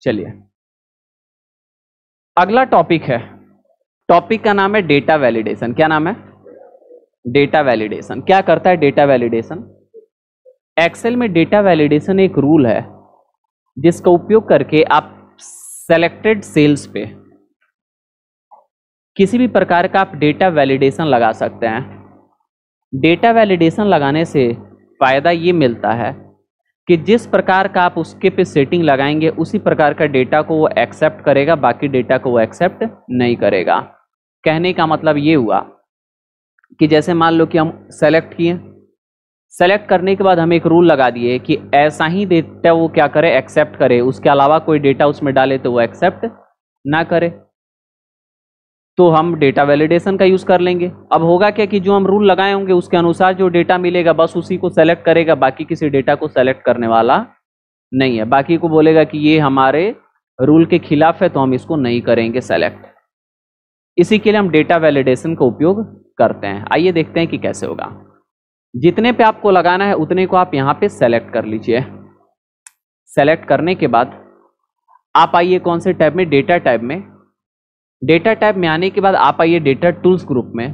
चलिए अगला टॉपिक है, टॉपिक का नाम है डेटा वैलिडेशन। क्या नाम है? Data validation. क्या करता है डेटा वैलिडेशन? एक्सेल में डेटा वैलिडेशन एक रूल है जिसका उपयोग करके आप सेलेक्टेड सेल्स पे किसी भी प्रकार का आप डेटा वैलिडेशन लगा सकते हैं। डेटा वैलिडेशन लगाने से फायदा ये मिलता है कि जिस प्रकार का आप उसके पे सेटिंग लगाएंगे उसी प्रकार का डेटा को वो एक्सेप्ट करेगा, बाकी डेटा को वो एक्सेप्ट नहीं करेगा। कहने का मतलब ये हुआ कि जैसे मान लो कि हम सेलेक्ट किए, सेलेक्ट करने के बाद हम एक रूल लगा दिए कि ऐसा ही डेटा वो क्या करे, एक्सेप्ट करे, उसके अलावा कोई डेटा उसमें डाले तो वो एक्सेप्ट ना करे, तो हम डेटा वैलिडेशन का यूज कर लेंगे। अब होगा क्या कि जो हम रूल लगाए होंगे उसके अनुसार जो डेटा मिलेगा बस उसी को सेलेक्ट करेगा, बाकी किसी डेटा को सेलेक्ट करने वाला नहीं है। बाकी को बोलेगा कि ये हमारे रूल के खिलाफ है तो हम इसको नहीं करेंगे सेलेक्ट। इसी के लिए हम डेटा वैलिडेशन का उपयोग करते हैं। आइए देखते हैं कि कैसे होगा। जितने पे आपको लगाना है उतने को आप यहाँ पे सेलेक्ट कर लीजिए। सेलेक्ट करने के बाद आप आइए कौन से टैब में? डेटा टैब में। डेटा टैब में आने के बाद आप आइए डेटा टूल्स ग्रुप में,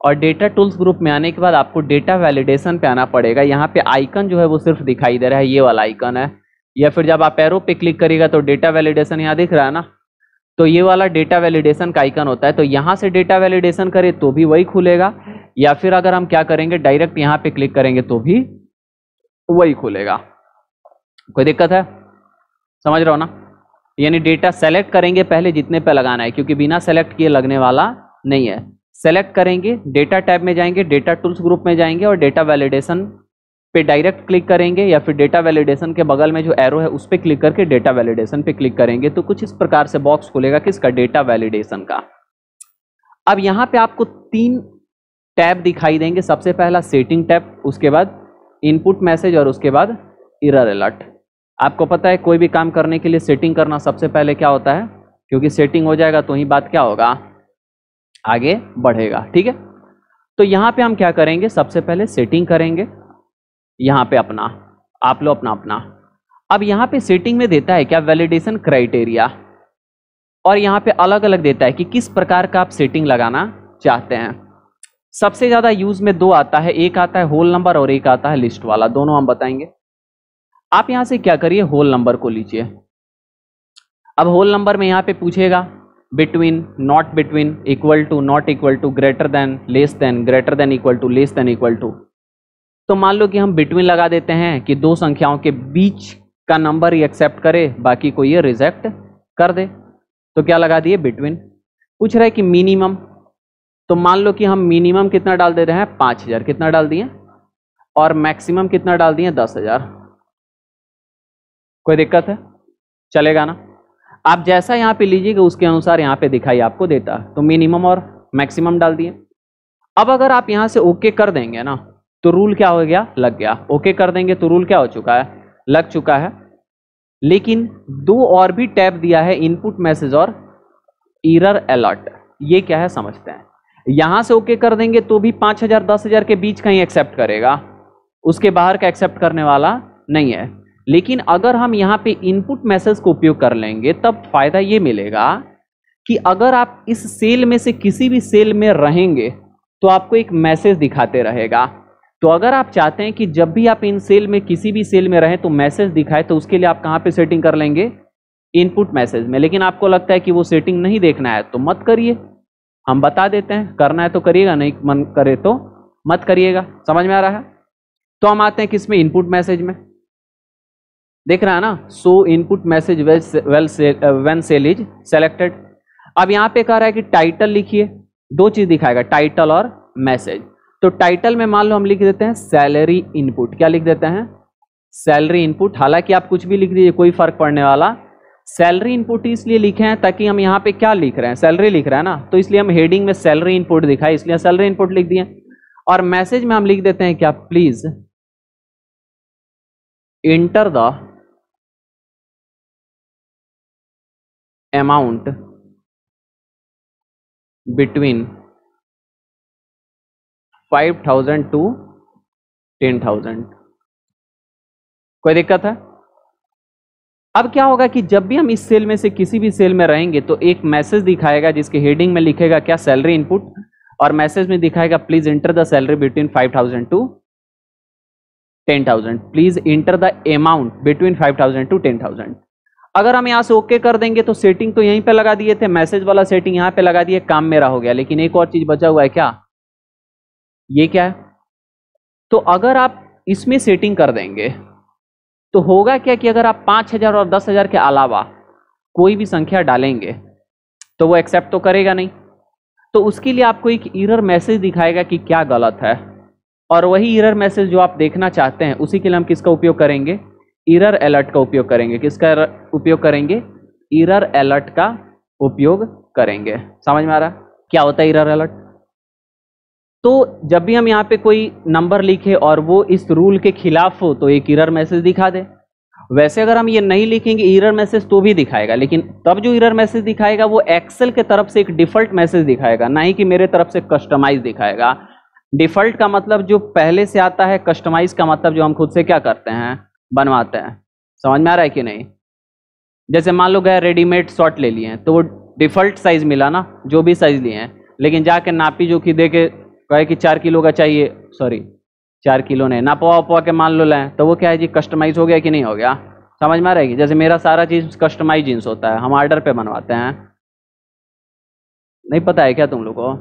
और डेटा टूल्स ग्रुप में आने के बाद आपको डेटा वैलिडेशन पे आना पड़ेगा। यहाँ पे आइकन जो है वो सिर्फ दिखाई दे रहा है, ये वाला आइकन है, या फिर जब आप एरो पे क्लिक करिएगा तो डेटा वैलिडेशन यहाँ दिख रहा है ना, तो ये वाला डेटा वैलिडेशन का आइकन होता है। तो यहाँ से डेटा वैलिडेशन करें तो भी वही खुलेगा, या फिर अगर हम क्या करेंगे डायरेक्ट यहाँ पे क्लिक करेंगे तो भी वही खुलेगा। कोई दिक्कत है? समझ रहे हो ना? यानी डेटा सेलेक्ट करेंगे पहले जितने पे लगाना है, क्योंकि बिना सेलेक्ट किए लगने वाला नहीं है। सेलेक्ट करेंगे, डेटा टैब में जाएंगे, डेटा टूल्स ग्रुप में जाएंगे और डेटा वैलिडेशन पे डायरेक्ट क्लिक करेंगे, या फिर डेटा वैलिडेशन के बगल में जो एरो है उस पर क्लिक करके डेटा वैलिडेशन पे क्लिक करेंगे तो कुछ इस प्रकार से बॉक्स खुलेगा किसका? डेटा वैलिडेशन का। अब यहाँ पे आपको 3 टैब दिखाई देंगे। सबसे पहला सेटिंग टैब, उसके बाद इनपुट मैसेज और उसके बाद एरर अलर्ट। आपको पता है कोई भी काम करने के लिए सेटिंग करना सबसे पहले क्या होता है, क्योंकि सेटिंग हो जाएगा तो ही बात क्या होगा, आगे बढ़ेगा। ठीक है, तो यहाँ पे हम क्या करेंगे, सबसे पहले सेटिंग करेंगे। यहाँ पे अपना आप लो अपना। अब यहाँ पे सेटिंग में देता है क्या? वैलिडेशन क्राइटेरिया, और यहाँ पे अलग अलग देता है कि किस प्रकार का आप सेटिंग लगाना चाहते हैं। सबसे ज्यादा यूज में 2 आता है, एक आता है होल नंबर और एक आता है लिस्ट वाला, दोनों हम बताएंगे। आप यहां से क्या करिए, होल नंबर को लीजिए। अब होल नंबर में यहां पे पूछेगा between, not between, equal to, not equal to, greater than, less than, greater than equal to, less than equal to. तो मान लो कि हम बिटवीन लगा देते हैं कि 2 संख्याओं के बीच का नंबर ही एक्सेप्ट करे, बाकी को ये रिजेक्ट कर दे। तो क्या लगा दिए? बिटवीन। पूछ रहा है कि मिनिमम, तो मान लो कि हम मिनिमम कितना डाल दे रहे हैं? 5000। कितना डाल दिए? और मैक्सिमम कितना डाल दिए? 10,000। कोई दिक्कत है? चलेगा ना? आप जैसा यहाँ पे लीजिएगा उसके अनुसार यहाँ पे दिखाई आपको देता। तो मिनिमम और मैक्सिमम डाल दिए। अब अगर आप यहाँ से ओके कर देंगे ना तो रूल क्या हो गया? लग गया। ओके कर देंगे तो रूल क्या हो चुका है? लग चुका है। लेकिन 2 और भी टैब दिया है, इनपुट मैसेज और एरर अलर्ट। ये क्या है समझते हैं। यहां से ओके कर देंगे तो भी 5000 10,000 के बीच का ही एक्सेप्ट करेगा, उसके बाहर का एक्सेप्ट करने वाला नहीं है। लेकिन अगर हम यहाँ पे इनपुट मैसेज को उपयोग कर लेंगे तब फायदा ये मिलेगा कि अगर आप इस सेल में से किसी भी सेल में रहेंगे तो आपको एक मैसेज दिखाते रहेगा। तो अगर आप चाहते हैं कि जब भी आप इन सेल में किसी भी सेल में रहें तो मैसेज दिखाए, तो उसके लिए आप कहाँ पे सेटिंग कर लेंगे? इनपुट मैसेज में। लेकिन आपको लगता है कि वो सेटिंग नहीं देखना है तो मत करिए, हम बता देते हैं। करना है तो करिएगा, नहीं मन करे तो मत करिएगा। समझ में आ रहा है? तो हम आते हैं किसमें? इनपुट मैसेज में। देख रहा है ना, so input message when cell is selected. अब यहाँ पे कह रहा है कि टाइटल लिखिए। 2 चीज दिखाएगा, टाइटल और मैसेज। तो टाइटल में मान लो हम लिख देते हैं सैलरी इनपुट। क्या लिख देते हैं? Salary input. हालांकि आप कुछ भी लिख दीजिए, कोई फर्क पड़ने वाला। सैलरी इनपुट इसलिए लिखे हैं ताकि हम यहाँ पे क्या लिख रहे हैं? सैलरी लिख रहे हैं ना, तो इसलिए हम हेडिंग में सैलरी इनपुट दिखाए, इसलिए सैलरी इनपुट लिख दिए। और मैसेज में हम लिख देते हैं क्या? Please enter the amount between 5,000 to 10,000। कोई दिक्कत है? अब क्या होगा कि जब भी हम इस सेल में से किसी भी सेल में रहेंगे तो एक मैसेज दिखाएगा जिसके हेडिंग में लिखेगा क्या, सैलरी इनपुट, और मैसेज में दिखाएगा please enter the salary between 5,000 to 10,000, please enter the amount between 5,000 to 10,000। अगर हम यहाँ से ओके कर देंगे तो सेटिंग तो यहीं पे लगा दिए थे, मैसेज वाला सेटिंग यहाँ पे लगा दिए, काम मेरा हो गया। लेकिन एक और चीज बचा हुआ है, क्या, ये क्या है, तो अगर आप इसमें सेटिंग कर देंगे तो होगा क्या कि अगर आप 5,000 और 10,000 के अलावा कोई भी संख्या डालेंगे तो वो एक्सेप्ट तो करेगा नहीं, तो उसके लिए आपको एक एरर मैसेज दिखाएगा कि क्या गलत है, और वही एरर मैसेज जो आप देखना चाहते हैं उसी के लिए हम किसका उपयोग करेंगे, एरर अलर्ट का उपयोग करेंगे। किसका उपयोग करेंगे, एरर अलर्ट का उपयोग करेंगे। समझ में आ रहा है क्या होता है एरर अलर्ट? तो जब भी हम यहाँ पे कोई नंबर लिखे और वो इस रूल के खिलाफ हो तो एक एरर मैसेज दिखा दे। वैसे अगर हम ये नहीं लिखेंगे एरर मैसेज तो भी दिखाएगा, लेकिन तब जो एरर मैसेज दिखाएगा वो एक्सेल के तरफ से एक डिफॉल्ट मैसेज दिखाएगा, ना ही कि मेरे तरफ से कस्टमाइज दिखाएगा। डिफॉल्ट का मतलब जो पहले से आता है, कस्टमाइज का मतलब जो हम खुद से क्या करते हैं, बनवाते हैं। समझ में आ रहा है कि नहीं? जैसे मान लो गए रेडीमेड शॉर्ट ले लिए हैं तो वो डिफॉल्ट साइज मिला ना, जो भी साइज लिए हैं, लेकिन जाके नापी जोखी दे के कहे कि 4 किलो का चाहिए, सॉरी 4 किलो नहीं, नापवा उपवा के मान लो लें, तो वो क्या है जी, कस्टमाइज हो गया कि नहीं हो गया? समझ में आ रहा है कि जैसे मेरा सारा चीज कस्टमाइज जींस होता है, हम ऑर्डर पे बनवाते हैं। नहीं पता है क्या तुम लोग को?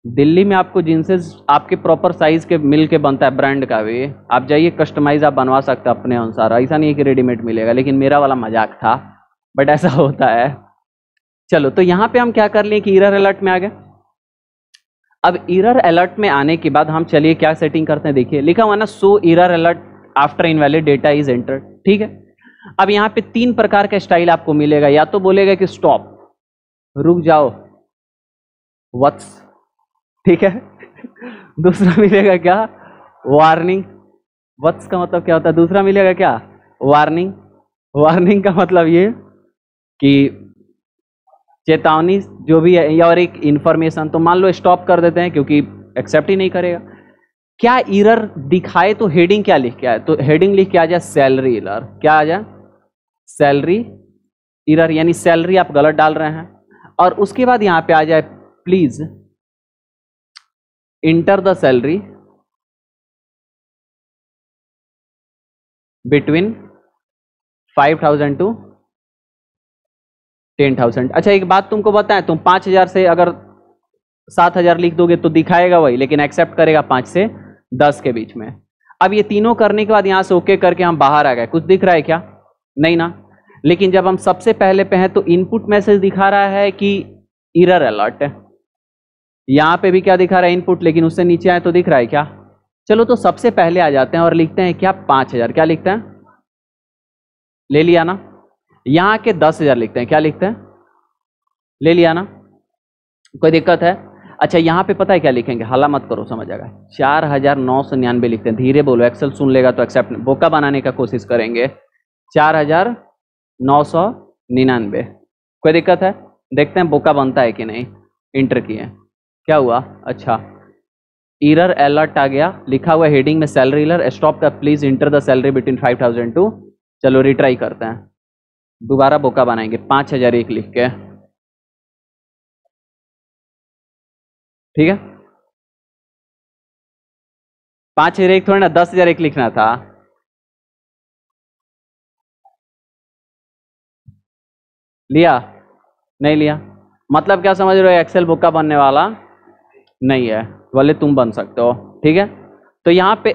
दिल्ली में आपको जींसेस आपके प्रॉपर साइज के मिल के बनता है, ब्रांड का भी, आप जाइए कस्टमाइज आप बनवा सकते हैं अपने अनुसार, ऐसा नहीं है कि रेडीमेड मिलेगा। लेकिन मेरा वाला मजाक था, बट ऐसा होता है। चलो, तो यहाँ पे हम क्या कर लिए कि एरर अलर्ट में आ गए। अब एरर अलर्ट में आने के बाद हम चलिए क्या सेटिंग करते हैं, देखिए लिखा हुआ ना, so error alert after invalid data is entered. ठीक है, अब यहाँ पे 3 प्रकार का स्टाइल आपको मिलेगा, या तो बोलेगा कि स्टॉप, रुक जाओ, व्हाट्स, ठीक है। दूसरा मिलेगा क्या, वार्निंग, व्हाट्स का मतलब क्या होता है, दूसरा मिलेगा क्या, वार्निंग। वार्निंग का मतलब ये कि चेतावनी जो भी है, या और एक इंफॉर्मेशन। तो मान लो स्टॉप कर देते हैं क्योंकि एक्सेप्ट ही नहीं करेगा। क्या एरर दिखाए तो हेडिंग क्या लिख के आए, तो हेडिंग लिख के आ जाए सैलरी एरर। क्या आ जाए, सैलरी एरर, यानी सैलरी आप गलत डाल रहे हैं। और उसके बाद यहां पे आ जाए please enter the salary between 5,000 to 10,000। अच्छा, एक बात तुमको बताएं, तुम 5,000 से अगर 7,000 लिख दोगे तो दिखाएगा वही, लेकिन एक्सेप्ट करेगा 5 से 10 के बीच में। अब ये तीनों करने के बाद यहां से ओके करके हम बाहर आ गए, कुछ दिख रहा है क्या, नहीं ना। लेकिन जब हम सबसे पहले पे हैं तो इनपुट मैसेज दिखा रहा है कि एरर अलर्ट है, यहां पे भी क्या दिखा रहा है, इनपुट, लेकिन उससे नीचे आए तो दिख रहा है क्या। चलो, तो सबसे पहले आ जाते हैं और लिखते हैं क्या, 5,000। क्या लिखते हैं, ले लिया ना। यहां के 10,000 लिखते हैं, क्या लिखते हैं, ले लिया ना। कोई दिक्कत है? अच्छा, यहां पे पता है क्या लिखेंगे, हल्ला मत करो, समझ आएगा। 4,999 लिखते हैं, धीरे बोलो, एक्सेल सुन लेगा तो एक्सेप्ट, बोका बनाने का कोशिश करेंगे। 4,999, कोई दिक्कत है? देखते हैं बोका बनता है कि नहीं। इंटर किए, क्या हुआ, अच्छा एरर अलर्ट आ गया, लिखा हुआ हेडिंग में salary error, stop the please enter the salary between 5,000 to, चलो रिट्राई करते हैं, दोबारा बोका बनाएंगे 5,001 लिख के, ठीक है। 5,001 थोड़ी ना, 10,001 लिखना था। लिया, नहीं लिया, मतलब क्या समझ रहे हो, एक्सेल बोका बनने वाला नहीं है, वाले तुम बन सकते हो, ठीक है। तो यहाँ पे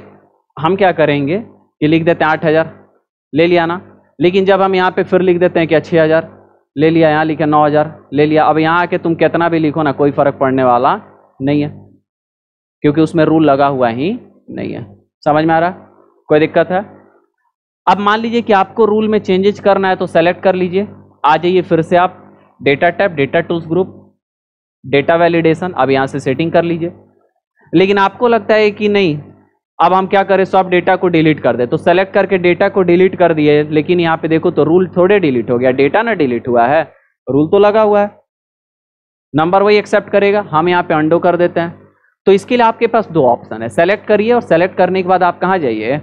हम क्या करेंगे कि लिख देते हैं 8,000, ले लिया ना। लेकिन जब हम यहाँ पे फिर लिख देते हैं कि 6,000, ले लिया, यहाँ लिखे 9,000, ले लिया। अब यहाँ आके तुम कितना भी लिखो ना, कोई फर्क पड़ने वाला नहीं है, क्योंकि उसमें रूल लगा हुआ ही नहीं है। समझ में आ रहा, कोई दिक्कत है? अब मान लीजिए कि आपको रूल में चेंजेस करना है तो सेलेक्ट कर लीजिए, आ जाइए फिर से आप data tab, data tools group, data validation, अब यहाँ से सेटिंग कर लीजिए। लेकिन आपको लगता है कि नहीं, अब हम क्या करें, सब डेटा को डिलीट कर दे, तो सेलेक्ट करके डेटा को डिलीट कर दिए। लेकिन यहाँ पे देखो तो रूल थोड़े डिलीट हो गया, डेटा ना डिलीट हुआ है, रूल तो लगा हुआ है, नंबर वही एक्सेप्ट करेगा। हम यहाँ पे अंडो कर देते हैं। तो इसके लिए आपके पास 2 ऑप्शन है, सेलेक्ट करिए और सेलेक्ट करने के बाद आप कहाँ जाइए,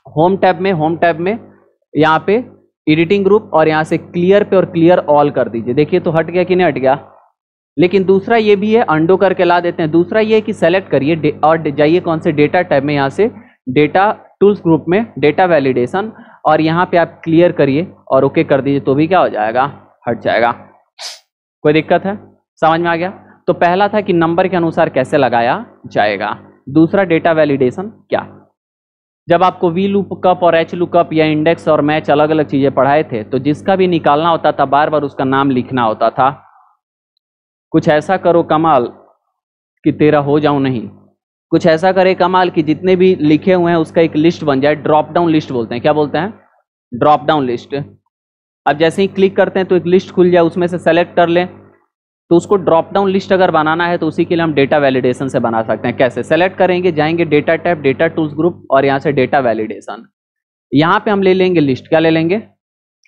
होम टैब में, होम टैब में यहाँ पे एडिटिंग ग्रुप और यहाँ से क्लियर पे और क्लियर ऑल कर दीजिए। देखिए तो हट गया कि नहीं हट गया। लेकिन दूसरा ये भी है, अंडो करके ला देते हैं। दूसरा ये है कि सेलेक्ट करिए और जाइए कौन से डेटा टैब में, यहाँ से डेटा टूल्स ग्रुप में डेटा वैलिडेशन, और यहाँ पे आप क्लियर करिए और ओके कर दीजिए, तो भी क्या हो जाएगा, हट जाएगा। कोई दिक्कत है, समझ में आ गया? तो पहला था कि नंबर के अनुसार कैसे लगाया जाएगा। दूसरा डेटा वैलिडेशन क्या, जब आपको वी लुकअप और एच लुकअप या इंडेक्स और मैच अलग अलग चीजें पढ़ाए थे, तो जिसका भी निकालना होता था बार बार उसका नाम लिखना होता था। कुछ ऐसा करो कमाल कि तेरा हो जाऊं नहीं, कुछ ऐसा करे कमाल कि जितने भी लिखे हुए हैं उसका एक लिस्ट बन जाए। ड्रॉप डाउन लिस्ट बोलते हैं, क्या बोलते हैं, ड्रॉप डाउन लिस्ट। अब जैसे ही क्लिक करते हैं तो एक लिस्ट खुल जाए, उसमें से सेलेक्ट कर लें, तो उसको ड्रॉप डाउन लिस्ट अगर बनाना है तो उसी के लिए हम डेटा वैलिडेशन से बना सकते हैं। कैसे, सेलेक्ट करेंगे, जाएंगे data tab, data tools group और यहाँ से डेटा वैलिडेशन। यहाँ पे हम ले लेंगे लिस्ट, क्या ले लेंगे।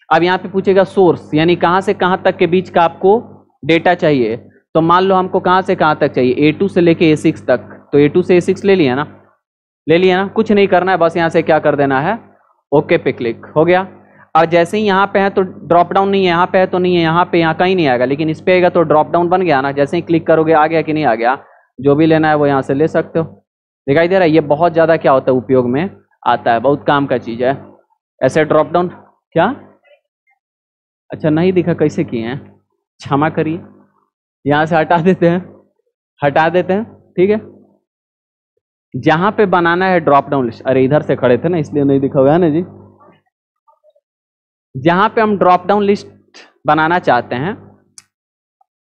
अब यहाँ पे पूछेगा सोर्स, यानी कहाँ से कहाँ तक के बीच का आपको डेटा चाहिए। तो मान लो हमको कहाँ से कहाँ तक चाहिए, A2 से लेके A6 तक, तो A2 से A6 ले लिया ना, ले लिया ना, कुछ नहीं करना है, बस यहाँ से क्या कर देना है, ओके पे क्लिक हो गया। और जैसे ही यहाँ पे है तो ड्रॉप डाउन नहीं है, यहाँ पे है तो नहीं है, यहाँ पे यहाँ कहीं नहीं आएगा, लेकिन इस पे आएगा तो ड्रॉप डाउन बन गया ना। जैसे ही क्लिक करोगे आ गया कि नहीं आ गया, जो भी लेना है वो यहाँ से ले सकते हो। दिखाई दे रहा है, ये बहुत ज़्यादा क्या होता है, उपयोग में आता है, बहुत काम का चीज़ है। ऐसे ड्रॉप डाउन क्या, अच्छा नहीं दिखा, कैसे किए हैं, क्षमा करिए, यहाँ से हटा देते हैं, हटा देते हैं, ठीक है। जहाँ पे बनाना है ड्रॉप डाउन लिस्ट, अरे इधर से खड़े थे ना इसलिए नहीं दिखा हुआ है ना जी। जहां पे हम ड्रॉप डाउन लिस्ट बनाना चाहते हैं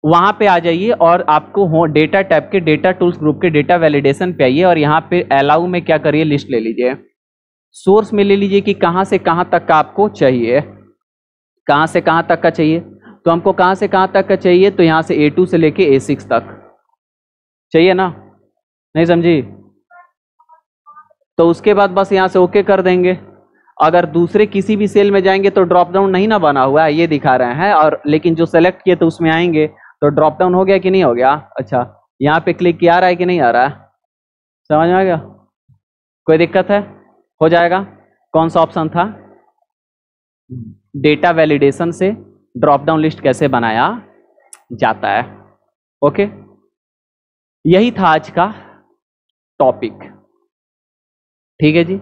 वहां पे आ जाइए और आपको हो डेटा टैब के डेटा टूल्स ग्रुप के डेटा वैलिडेशन पे आइए और यहाँ पे अलाउ में क्या करिए, लिस्ट ले लीजिए। सोर्स में ले लीजिए कि कहां से कहां तक का आपको चाहिए, कहां से कहां तक का चाहिए। तो हमको कहां से कहां तक का चाहिए, तो यहाँ से A2 से लेके A6 तक चाहिए ना, नहीं समझी। तो उसके बाद बस यहाँ से ओके कर देंगे। अगर दूसरे किसी भी सेल में जाएंगे तो ड्रॉप डाउन नहीं ना बना हुआ है, ये दिखा रहे हैं, और लेकिन जो सेलेक्ट किए तो उसमें आएंगे तो ड्रॉप डाउन हो गया कि नहीं हो गया। अच्छा यहाँ पे क्लिक किया, आ रहा है कि नहीं आ रहा है, समझ में आ गया, कोई दिक्कत है, हो जाएगा। कौन सा ऑप्शन था, डेटा वैलिडेशन से ड्रॉप डाउन लिस्ट कैसे बनाया जाता है। ओके, यही था आज का टॉपिक, ठीक है जी।